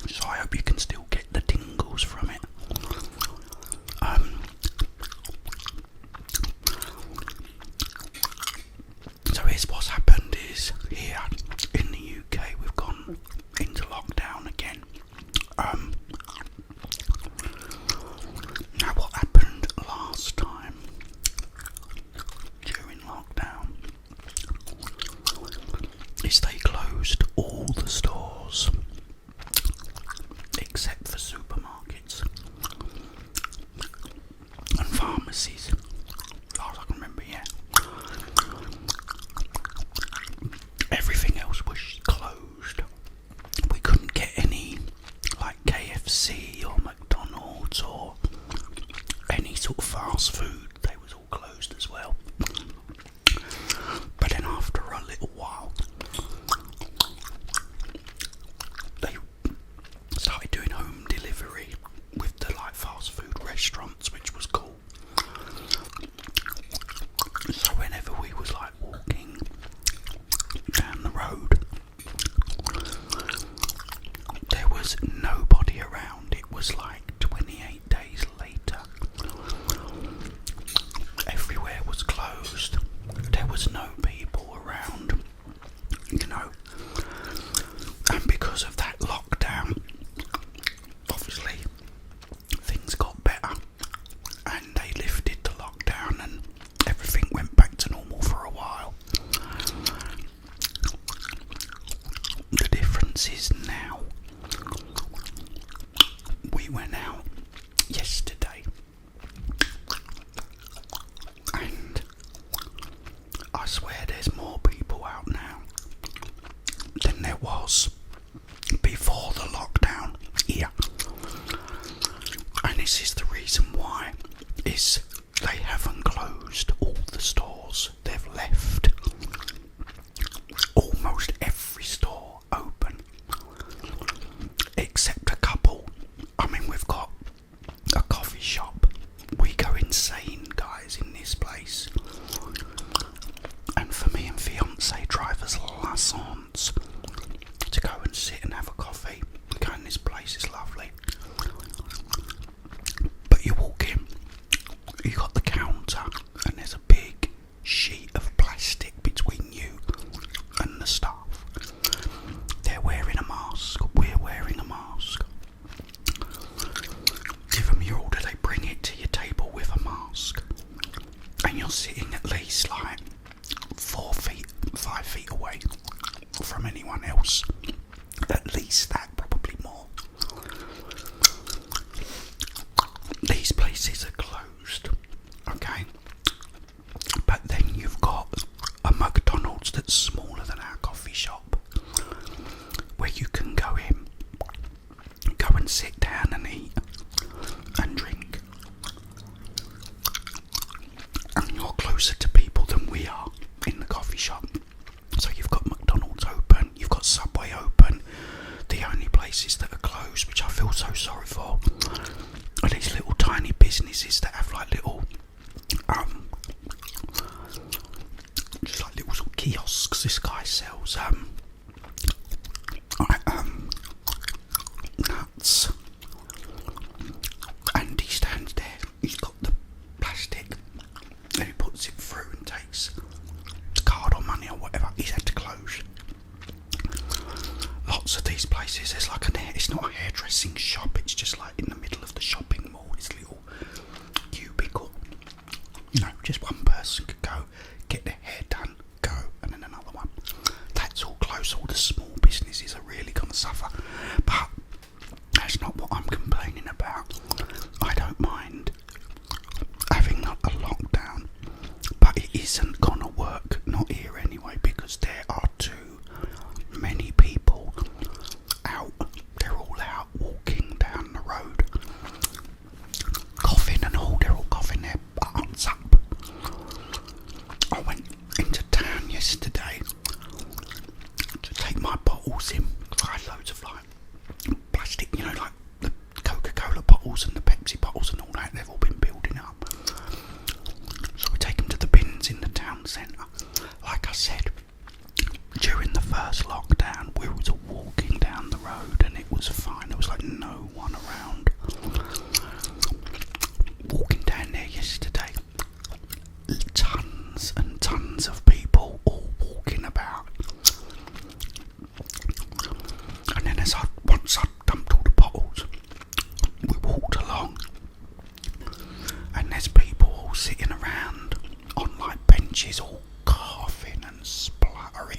So I hope you can still get the tingles from it. So here's what's happened is here in the UK we've gone into lockdown again. Now what happened last time during lockdown is they closed all the stores except for supermarkets and pharmacies. As far as I can remember, yeah. Everything else was closed. We couldn't get any like KFC or McDonald's or any sort of fast food. They was all closed as well. But then after a little while, they started doing home delivery with the like fast food restaurants, which was cool. So whenever we was like walking down the road, there was nobody around. It was like 28 days later. Everywhere was closed. There was no people around, you know. And because of that lockdown, obviously things got better and they lifted the lockdown and everything went back to normal for a while. The difference is now, we went out yesterday and I swear there's more people out now than there was before the lockdown here. And this is the reason why, is they haven't closed all the stores. They've left almost every store open except a couple. I mean, we've got a coffee shop. We go insane, guys, in this place. And for me and fiancé drivers license to go and sit and have a coffee. We go in this place, it's lovely. But you walk in, you got the counter, and there's a big sheet of plastic between you and the staff. They're wearing a mask, we're wearing a mask. Give them your order, they bring it to your table with a mask. And you're sitting at least like 4 feet, 5 feet away from anyone else. At least that, probably more. These places are closed, okay? But then you've got a McDonald's that's smaller than our coffee shop, where you can go in, go and sit down and eat and drink. And you're closer to people than we are in the coffee shop. So you've got McDonald's open, you've got Subway open. The only places that are closed, which I feel so sorry for, are these little tiny businesses that have like little just like little sort of kiosks. This guy sells nuts, and he stands there, he's got the plastic and he puts it through and takes the card or money or whatever. He's had to close. Lots of these places, there's like it's not a hairdressing shop, it's just like in the middle of the shopping mall, this little cubicle. You know, just one person could go, get their hair done, go, and then another one. That's all close. All the small businesses are really going to suffer. But that's not what I'm complaining about. I don't mind having a lockdown, but it isn't going to work, not here anyway, because there are too many people out. They're all out walking down the road, coughing and all. They're all coughing their butts up. I went into town yesterday to take my bottles in. I had loads of like plastic, you know, like the Coca-Cola bottles and the Pepsi bottles and all that. They've all been building up. So we take them to the bins in the town centre. Like I said, during the first lockdown, we was walking down the road was like no one around. Walking down there yesterday, tons and tons of people all walking about. And then once I dumped all the bottles, we walked along, and there's people all sitting around on like benches, all coughing and spluttering.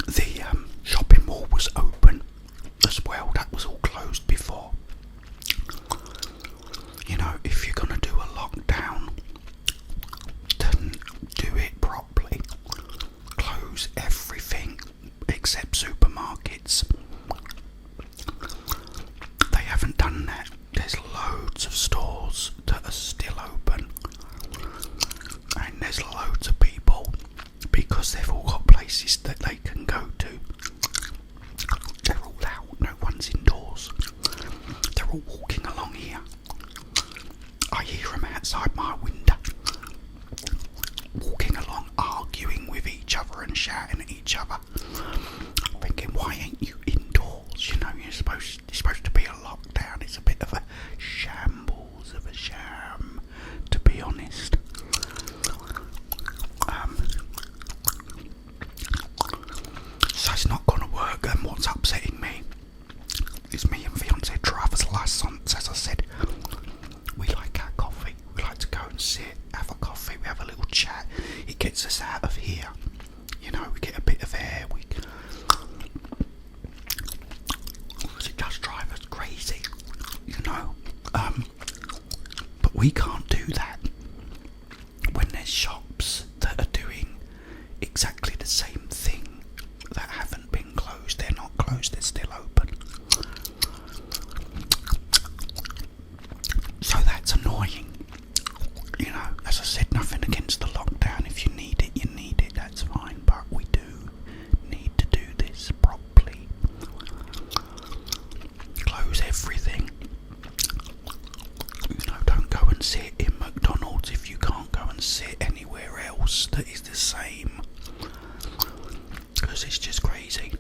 The shopping mall was open as well. That was all closed before. You know, if you're gonna do a lockdown, then do it properly. Close everything except supermarkets. They haven't done that. There's loads of stores that are still open, and there's loads of people, because they've all got places that they can go to. They're all out, no one's indoors. They're all walking along here. I hear them outside my window, walking along, arguing with each other and shouting at each other. I'm thinking, why ain't you indoors? You know, you're supposed to be a lockdown. It's a bit of a shambles of a sham, to be honest. So it's not going to work, and what's upsetting me is me and fiancé driver's license. As I said, we like our coffee. We like to go and sit, have a coffee, we have a little chat. It gets us out of here. You know, we get a bit of air. It does drive us crazy, you know. But we can't do that when there's shops that are doing exactly the same thing that haven't been closed. They're not closed, they're still open. So that's annoying. You know, as I said, nothing against the lockdown. If you need it, you need it, that's fine. But we do need to do this properly. Close everything. You know, don't go and sit in McDonald's if you can't go and sit anywhere else that is the same. Because it's just crazy.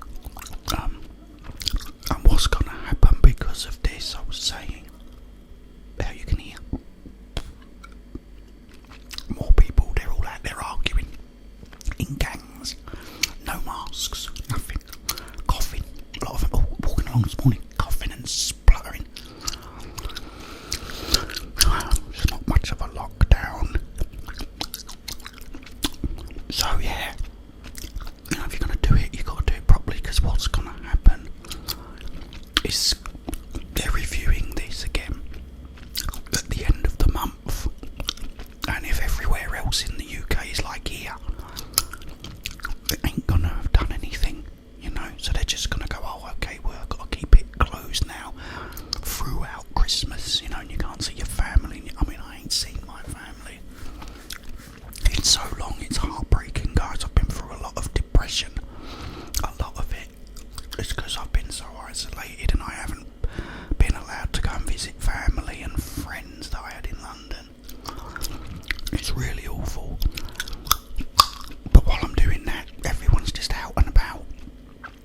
And what's going to happen because of this, I was saying, how you can hear more people, they're all out there arguing in gangs, no masks, nothing, coughing, a lot of them all walking along this morning, coughing and spluttering. It's not much of a lockdown. So yeah, you know, if you're going to do it, you've got to do it properly, because what's going to happen is they're reviewing this again at the end of the month, and if everywhere else in the UK is like here, it ain't gonna have done anything, you know. So they're just gonna go, oh okay, we've got to keep it closed now throughout Christmas, you know, and you can't see your family. I mean, I ain't seen my family in so long. It's heartbreaking, guys. I've been through a lot of depression. A lot of it is because I've been so isolated, and I haven't been allowed to go and visit family and friends that I had in London. It's really awful. But while I'm doing that, everyone's just out and about.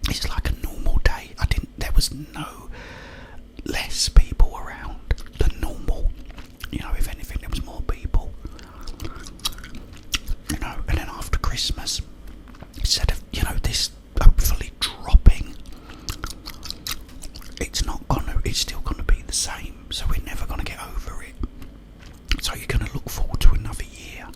It's like a normal day. There was no less people around than normal. You know, if anything, there was more people. You know, and then after Christmas, instead of, you know, this hopefully dropping, it's still gonna be the same. So we're never gonna get over it. So you're gonna look forward to another year,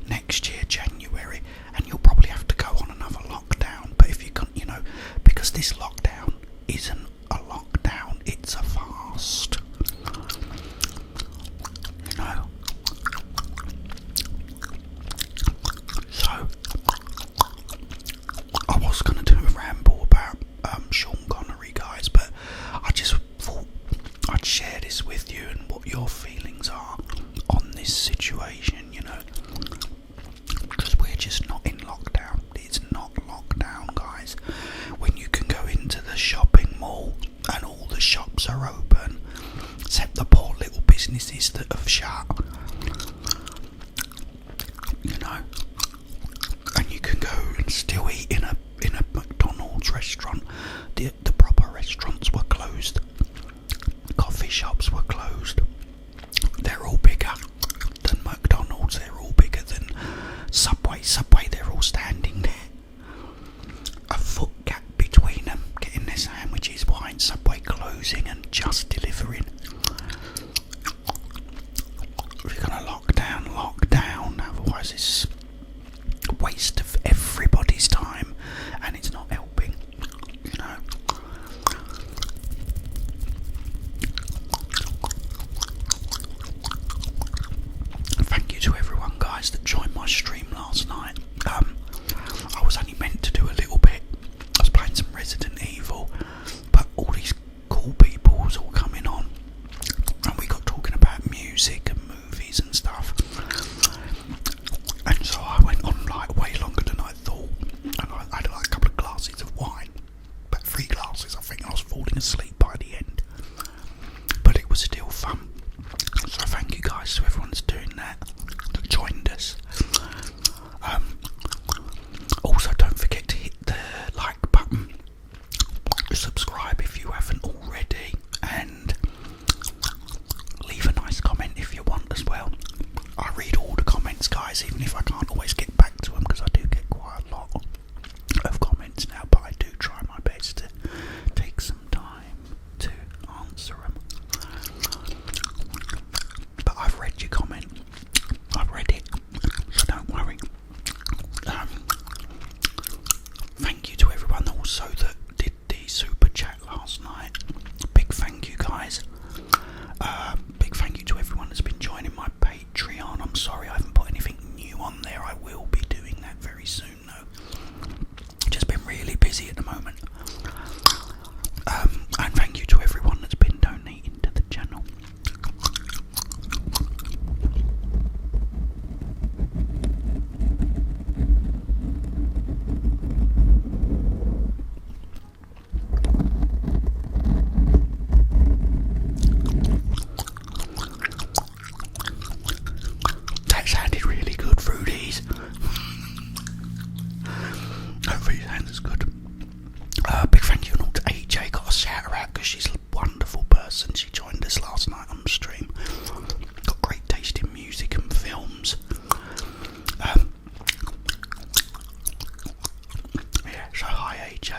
next year, January, and you'll probably have to go on another lockdown. But if you can, you know, because this lockdown isn't a lockdown, it's a fast. You know. So I was gonna do a ramble about Sean Connery, guys, but I just thought I'd share this with you and what your feelings are on this situation, you know, because we're just not in lockdown. It's not lockdown, guys. When you can go into the shopping mall and all the shops are open, except the poor little businesses that have shut, you know, and you can go guys that joined my stream last night. I was only meant to do a little bit. I was playing some Resident Evil, but all these cool people was all coming on, and we got talking about music and movies and stuff. And so I went on like way longer than I thought, and I had like a couple of glasses of wine, about 3 glasses. I think I was falling asleep by the end, but it was still fun. So thank you guys to everyone that's doing that, that joined us. Also, don't forget to hit the like button, subscribe if you haven't already, and leave a nice comment if you want as well. I read all the comments, guys, even if I can't always get back to them, because I do get quite a lot of comments now, but I do try my best to take some time to answer them. But I've read your comment, I've read it, so don't worry. Thank you to everyone also that did the super chat last night. Big thank you, guys. Big thank you to everyone that's been joining my Patreon. I'm sorry I haven't put anything new on there. I will be doing that very soon though. Just been really busy at the moment. And thank you to everyone that's been donating to the channel. That sounded really good through these. Hopefully it sounds as good. Big thank you to AJ. Got to shout her out because she's a wonderful person. She joined us last night on the stream. Got great taste in music and films. Yeah, so hi AJ.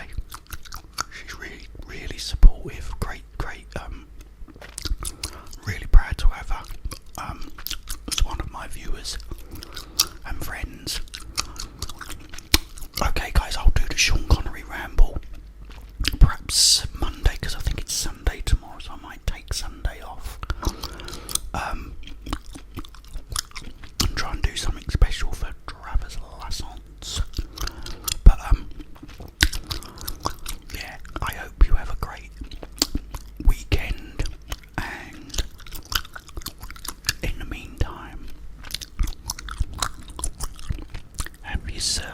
She's really supportive. Great. Really proud to have her as one of my viewers and friends. Okay, guys, I'll do the Sean Connery ramble perhaps Monday, because I think it's Sunday tomorrow, so I might take Sunday off. And try and do something special for Travis Lassance. But yeah, I hope you have a great weekend, and in the meantime, have yourself